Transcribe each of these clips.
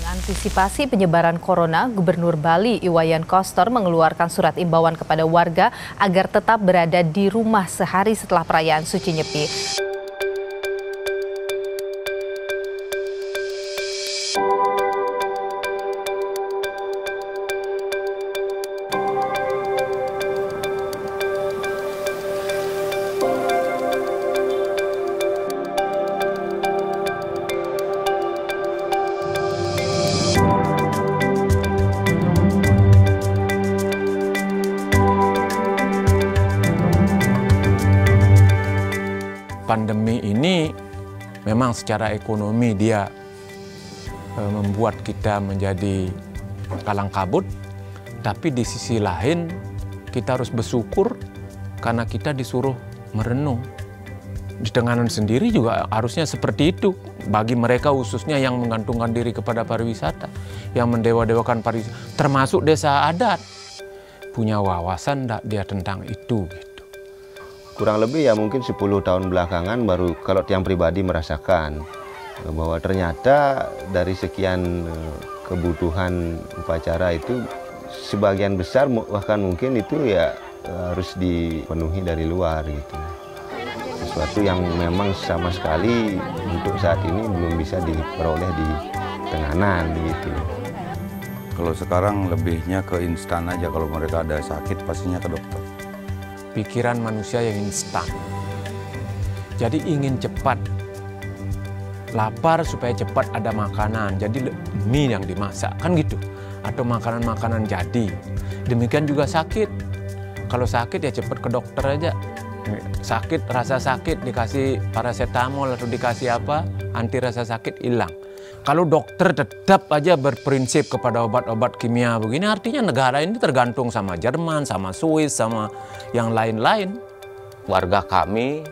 Mengantisipasi penyebaran corona, Gubernur Bali Iwayan Koster mengeluarkan surat imbauan kepada warga agar tetap berada di rumah sehari setelah perayaan Suci Nyepi. Pandemi ini memang secara ekonomi dia membuat kita menjadi kalang kabut, tapi di sisi lain kita harus bersyukur karena kita disuruh merenung. Di Tenganan sendiri juga harusnya seperti itu bagi mereka khususnya yang menggantungkan diri kepada pariwisata, yang mendewa-dewakan pariwisata, termasuk desa adat. Punya wawasan enggak dia tentang itu gitu. Kurang lebih ya mungkin 10 tahun belakangan baru kalau tiang pribadi merasakan bahwa ternyata dari sekian kebutuhan upacara itu sebagian besar bahkan mungkin itu ya harus dipenuhi dari luar gitu. Sesuatu yang memang sama sekali untuk saat ini belum bisa diperoleh di Tenganan gitu. Kalau sekarang lebihnya ke instan aja, kalau mereka ada sakit pastinya ke dokter. Pikiran manusia yang instan. Jadi ingin cepat. Lapar supaya cepat ada makanan. Jadi mie yang dimasak, kan gitu. Atau makanan-makanan jadi. Demikian juga sakit. Kalau sakit ya cepat ke dokter aja. Sakit, rasa sakit dikasih paracetamol atau dikasih apa, anti rasa sakit hilang. Kalau dokter tetap aja berprinsip kepada obat-obat kimia begini, artinya negara ini tergantung sama Jerman, sama Swiss, sama yang lain-lain. Warga kami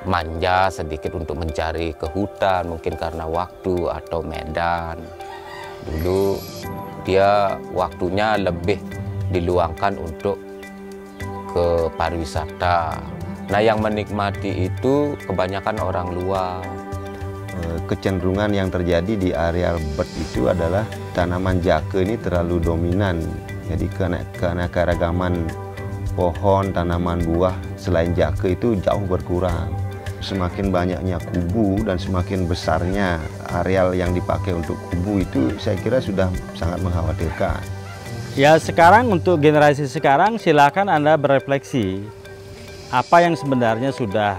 manja sedikit untuk mencari ke hutan, mungkin karena waktu atau medan. Dulu dia waktunya lebih diluangkan untuk ke pariwisata. Nah, yang menikmati itu kebanyakan orang luar. Kecenderungan yang terjadi di area Bert itu adalah tanaman jake ini terlalu dominan. Jadi keanekaragaman pohon, tanaman buah selain jake itu jauh berkurang. Semakin banyaknya kubu dan semakin besarnya areal yang dipakai untuk kubu itu saya kira sudah sangat mengkhawatirkan. Ya sekarang untuk generasi sekarang silakan Anda berefleksi. Apa yang sebenarnya sudah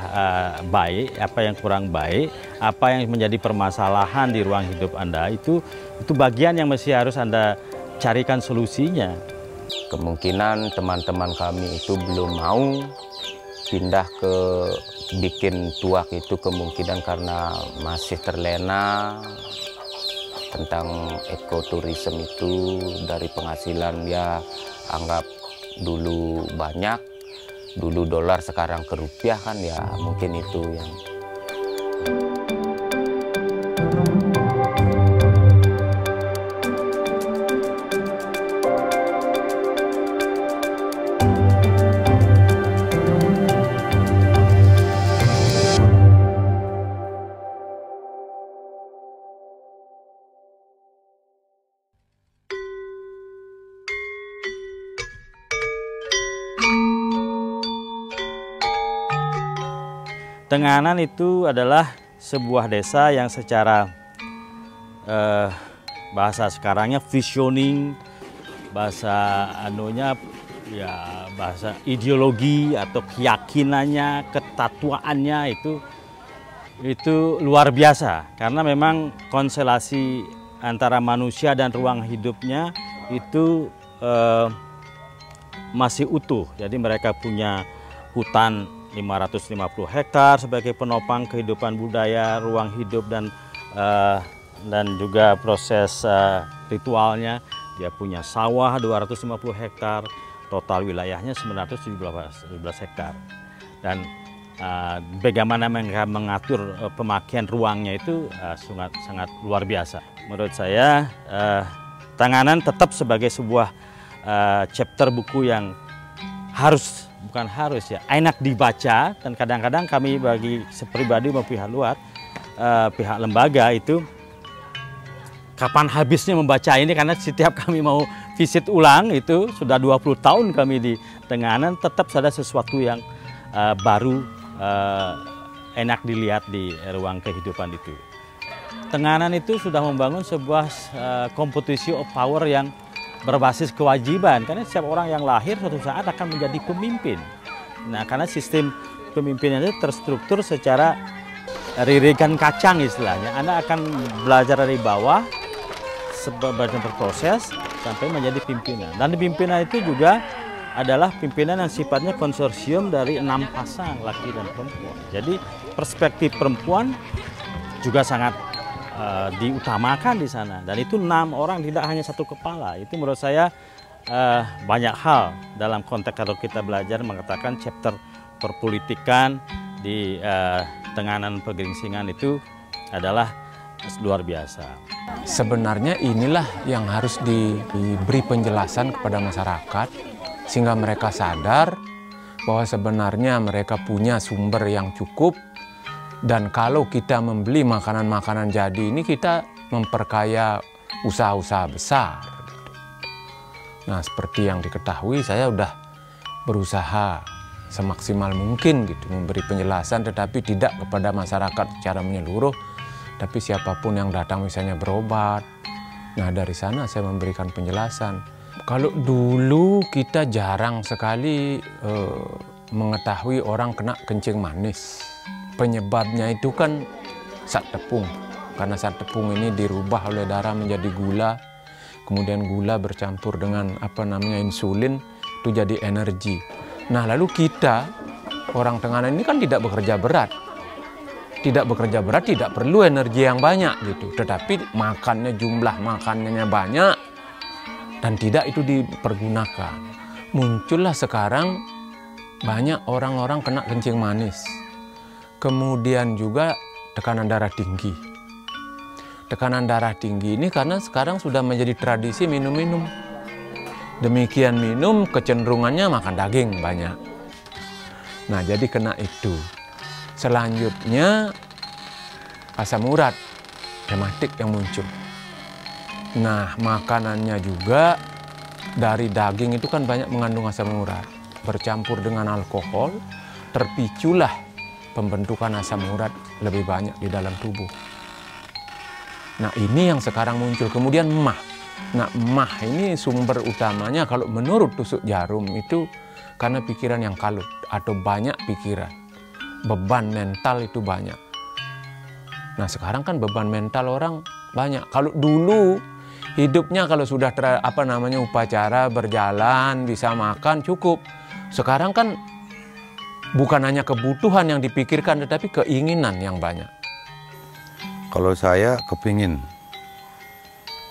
baik, apa yang kurang baik, apa yang menjadi permasalahan di ruang hidup Anda itu bagian yang mesti harus Anda carikan solusinya. Kemungkinan teman-teman kami itu belum mau pindah ke bikin tuak itu kemungkinan karena masih terlena tentang ekoturism itu dari penghasilan ya anggap dulu banyak. Dulu dolar sekarang ke rupiah kan ya mungkin itu yang Tenganan itu adalah sebuah desa yang secara bahasa sekarangnya visioning, bahasa anunya ya bahasa ideologi atau keyakinannya, ketatuaannya itu luar biasa karena memang konstelasi antara manusia dan ruang hidupnya itu masih utuh. Jadi mereka punya hutan 550 hektar sebagai penopang kehidupan budaya, ruang hidup dan juga proses ritualnya. Dia punya sawah 250 hektar, total wilayahnya 917 hektar. Dan bagaimana mereka mengatur pemakaian ruangnya itu sangat luar biasa. Menurut saya Tenganan tetap sebagai sebuah chapter buku yang bukan harus ya, enak dibaca, dan kadang-kadang kami bagi pribadi maupun pihak luar, pihak lembaga itu kapan habisnya membaca ini, karena setiap kami mau visit ulang itu sudah 20 tahun kami di Tenganan, tetap ada sesuatu yang baru, enak dilihat di ruang kehidupan itu. Tenganan itu sudah membangun sebuah kompetisi of power yang berbasis kewajiban, karena setiap orang yang lahir suatu saat akan menjadi pemimpin. Nah, karena sistem pemimpinan itu terstruktur secara ririkan kacang istilahnya. Anda akan belajar dari bawah, berproses sampai menjadi pimpinan. Dan pimpinan itu juga adalah pimpinan yang sifatnya konsorsium dari 6 pasang laki dan perempuan. Jadi perspektif perempuan juga sangat diutamakan di sana. Dan itu 6 orang, tidak hanya satu kepala. Itu menurut saya banyak hal dalam konteks kalau kita belajar mengatakan chapter perpolitikan di Tenganan Pegeringsingan itu adalah luar biasa. Sebenarnya inilah yang harus diberi penjelasan kepada masyarakat sehingga mereka sadar bahwa sebenarnya mereka punya sumber yang cukup, dan kalau kita membeli makanan-makanan jadi ini kita memperkaya usaha-usaha besar. Nah, seperti yang diketahui, saya sudah berusaha semaksimal mungkin gitu memberi penjelasan, tetapi tidak kepada masyarakat secara menyeluruh, tapi siapapun yang datang misalnya berobat. Nah, dari sana saya memberikan penjelasan. Kalau dulu kita jarang sekali mengetahui orang kena kencing manis. Penyebabnya itu kan zat tepung, karena zat tepung ini dirubah oleh darah menjadi gula, kemudian gula bercampur dengan insulin, itu jadi energi. Nah, lalu kita orang Tenganan ini kan tidak bekerja berat, tidak perlu energi yang banyak gitu, tetapi jumlah makanannya banyak dan tidak itu dipergunakan. Muncullah sekarang banyak orang-orang kena kencing manis. Kemudian juga tekanan darah tinggi. Tekanan darah tinggi ini karena sekarang sudah menjadi tradisi minum-minum. Demikian minum, kecenderungannya makan daging banyak. Nah, jadi kena itu. Selanjutnya asam urat rematik yang muncul. Nah, makanannya juga dari daging itu kan banyak mengandung asam urat. Bercampur dengan alkohol, terpiculah pembentukan asam urat lebih banyak di dalam tubuh. Nah, ini yang sekarang muncul. Kemudian emah. Nah, emah ini sumber utamanya kalau menurut tusuk jarum itu karena pikiran yang kalut atau banyak pikiran. Beban mental itu banyak. Nah, sekarang kan beban mental orang banyak. Kalau dulu hidupnya kalau sudah upacara berjalan, bisa makan cukup. Sekarang kan bukan hanya kebutuhan yang dipikirkan, tetapi keinginan yang banyak. Kalau saya kepingin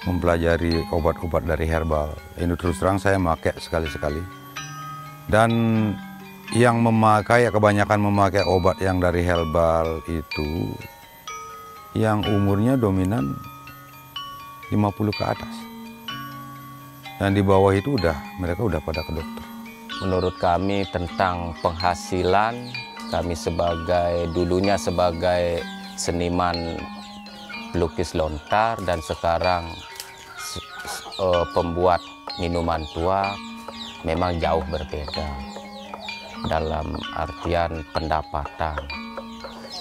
mempelajari obat-obat dari herbal, ini terus terang saya pakai sekali-sekali. Dan yang kebanyakan memakai obat yang dari herbal itu, yang umurnya dominan 50 ke atas. Dan di bawah itu mereka udah pada ke dokter. Menurut kami tentang penghasilan, kami dulunya sebagai seniman pelukis lontar dan sekarang pembuat minuman tua memang jauh berbeda dalam artian pendapatan.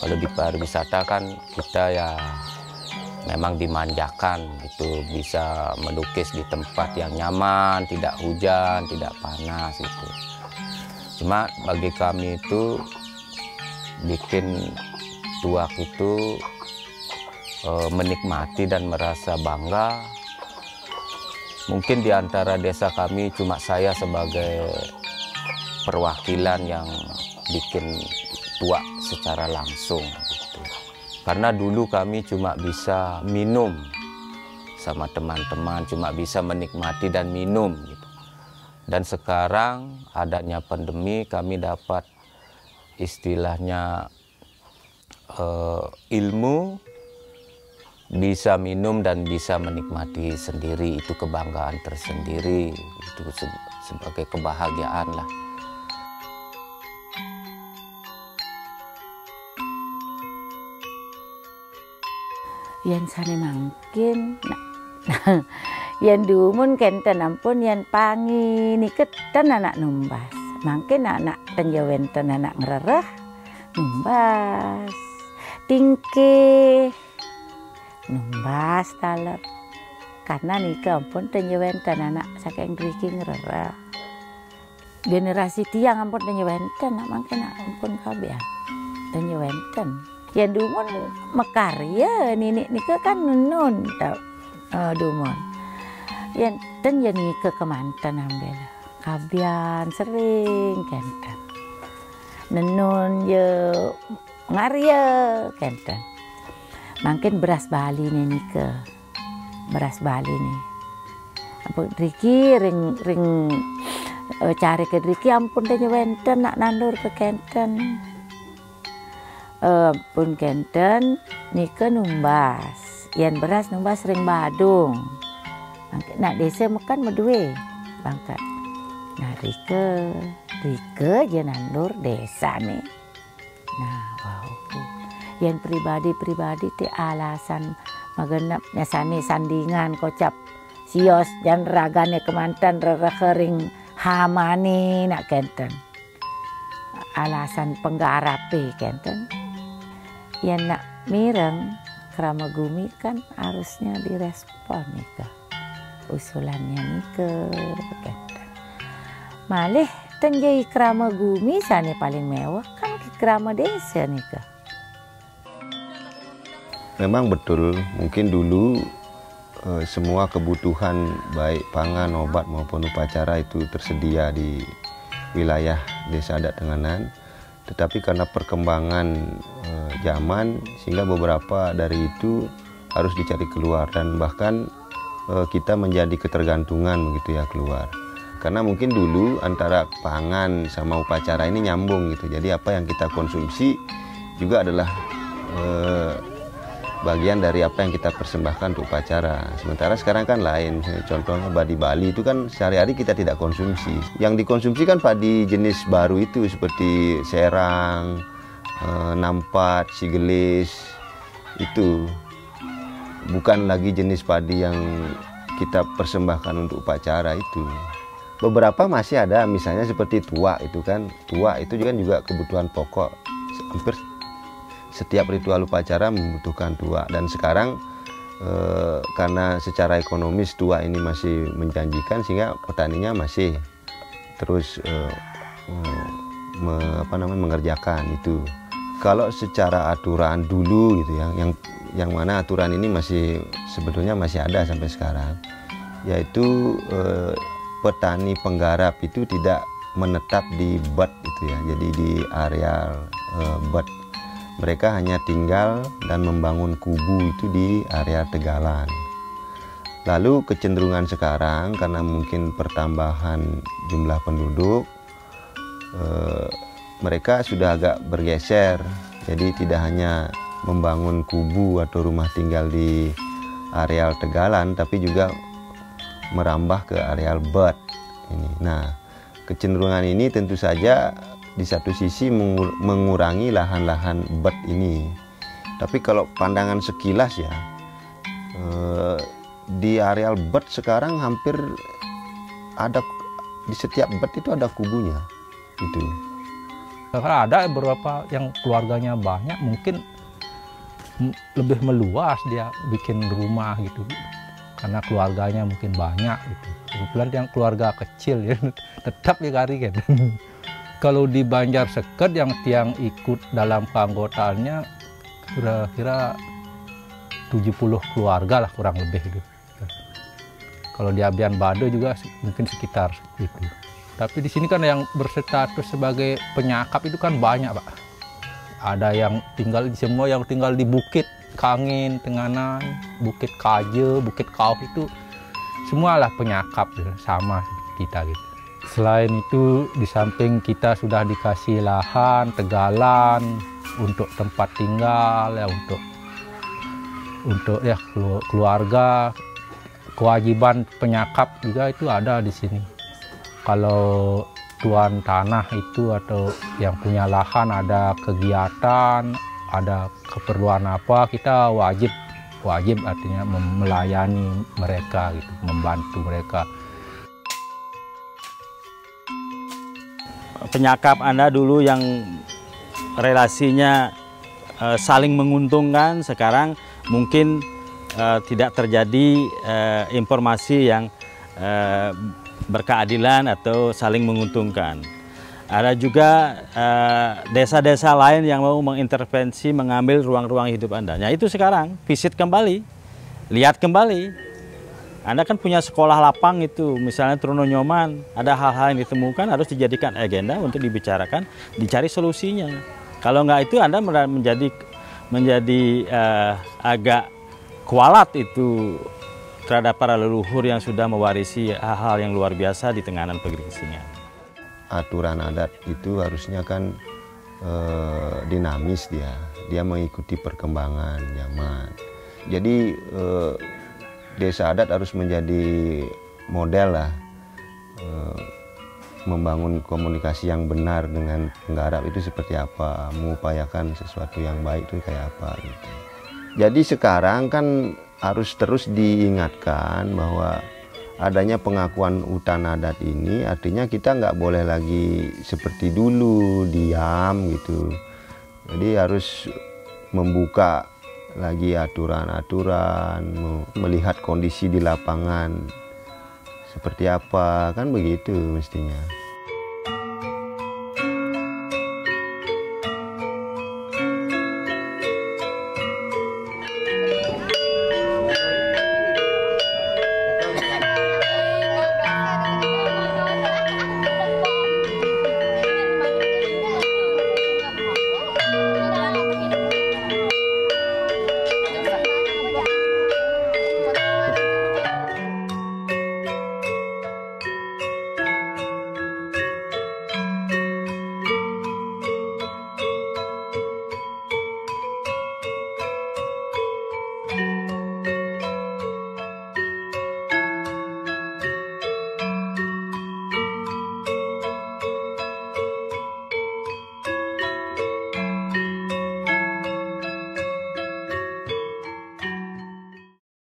Kalau di pariwisata kan kita ya memang dimanjakan gitu, bisa melukis di tempat yang nyaman, tidak hujan, tidak panas itu. Cuma bagi kami itu bikin tuak itu menikmati dan merasa bangga. Mungkin di antara desa kami cuma saya sebagai perwakilan yang bikin tuak secara langsung gitu. Karena dulu kami cuma bisa minum sama teman-teman, cuma bisa menikmati dan minum gitu. Dan sekarang adanya pandemi, kami dapat istilahnya ilmu, bisa minum dan bisa menikmati sendiri. Itu kebanggaan tersendiri, itu sebagai kebahagiaan lah. Yang sana mungkin Yang dumun kenten ampun yang pangi niket ten anak numbas. Mangkin anak tenjawenten anak ngerereh numbas. Tingke numbas taler. Karena nika ampun tenjawenten anak saking driki ngerereh. Generasi tiang ampun tenjawenten mangkin ampun kabean tenjawenten. Yang dumun mekarya ninik nika kan nun dumun. Yang ten yang nika kemanten ambil kabian sering kenten. Nenun ye ngarya kenten. Mungkin beras Bali nih nika. Beras Bali nih. Ampun Riki ring cari ke Riki ampun tanya wenten nak nandur ke kenten. Pun kenten nika numbas. Yang beras numbas ring Badung. Nak desa makan medue bangkat. Nah Rike je nandur desa nih. Nah wow. Yang pribadi ti alasan magenap nyasani sandingan kocap sios dan ragane kemanten rekering hamani nak kenten. Alasan penggarape kenten. Yang nak mireng kerama gumi kan harusnya direspon nika. Usulannya nika kenten. Malih tenjai kerama gumi sani paling mewah kan kerama desa nika. Memang betul, mungkin dulu semua kebutuhan baik pangan, obat maupun upacara itu tersedia di wilayah Desa Adat Tenganan. Tetapi karena perkembangan zaman sehingga beberapa dari itu harus dicari keluar dan bahkan kita menjadi ketergantungan begitu ya keluar. Karena mungkin dulu antara pangan sama upacara ini nyambung gitu. Jadi apa yang kita konsumsi juga adalah bagian dari apa yang kita persembahkan untuk upacara. Sementara sekarang kan lain. Contohnya padi Bali itu kan sehari-hari kita tidak konsumsi. Yang dikonsumsi kan padi jenis baru itu seperti serang, nampat, sigelis. Itu bukan lagi jenis padi yang kita persembahkan untuk upacara itu. Beberapa masih ada, misalnya seperti tuak itu kan. Tuak itu juga kebutuhan pokok. Hampir setiap ritual upacara membutuhkan tuak. Dan sekarang karena secara ekonomis tuak ini masih menjanjikan sehingga petaninya masih terus mengerjakan itu. Kalau secara aturan dulu gitu ya, yang mana aturan ini masih sebetulnya masih ada sampai sekarang, yaitu petani penggarap itu tidak menetap di bed itu ya, jadi di areal bed. Mereka hanya tinggal dan membangun kubu itu di area tegalan. Lalu kecenderungan sekarang karena mungkin pertambahan jumlah penduduk, mereka sudah agak bergeser. Jadi tidak hanya membangun kubu atau rumah tinggal di areal tegalan, tapi juga merambah ke areal bed ini. Nah, kecenderungan ini tentu saja di satu sisi mengurangi lahan-lahan bed ini. Tapi kalau pandangan sekilas ya, di areal bed sekarang hampir ada, di setiap bed itu ada kubunya. Itu. Karena ada beberapa yang keluarganya banyak, mungkin lebih meluas dia bikin rumah gitu. Karena keluarganya mungkin banyak gitu. Kebetulan yang keluarga kecil ya, tetap ya kari kan. Kalau di Banjar Seket yang tiang ikut dalam keanggotaannya kira-kira 70 keluarga lah kurang lebih gitu. Kalau di Abian Bado juga mungkin sekitar itu. Tapi di sini kan yang berstatus sebagai penyakap itu kan banyak, Pak. Ada yang tinggal semua yang tinggal di Bukit Kangin, Tenganan, Bukit Kaje, Bukit Kauh itu semualah penyakap gitu, sama kita gitu. Selain itu, di samping kita sudah dikasih lahan, tegalan untuk tempat tinggal, ya untuk ya keluarga, kewajiban penyakap juga itu ada di sini. Kalau tuan tanah itu atau yang punya lahan ada kegiatan, ada keperluan apa, kita wajib wajib artinya melayani mereka gitu, membantu mereka. Penyakap Anda dulu yang relasinya saling menguntungkan, sekarang mungkin tidak terjadi informasi yang berkeadilan atau saling menguntungkan. Ada juga desa-desa lain yang mau mengintervensi, mengambil ruang-ruang hidup Anda. Nah itu sekarang, visit kembali, lihat kembali. Anda kan punya sekolah lapang itu, misalnya Truno Nyoman, ada hal-hal yang ditemukan harus dijadikan agenda untuk dibicarakan, dicari solusinya. Kalau nggak itu Anda menjadi agak kualat itu terhadap para leluhur yang sudah mewarisi hal-hal yang luar biasa di Tenganan Pegeringsingan. Aturan adat itu harusnya kan dinamis, dia mengikuti perkembangan zaman. Jadi desa adat harus menjadi model lah, membangun komunikasi yang benar dengan penggarap itu seperti apa, mengupayakan sesuatu yang baik itu kayak apa gitu. Jadi sekarang kan harus terus diingatkan bahwa adanya pengakuan hutan adat ini artinya kita nggak boleh lagi seperti dulu diam gitu. Jadi harus membuka lagi aturan-aturan, melihat kondisi di lapangan seperti apa, kan begitu mestinya.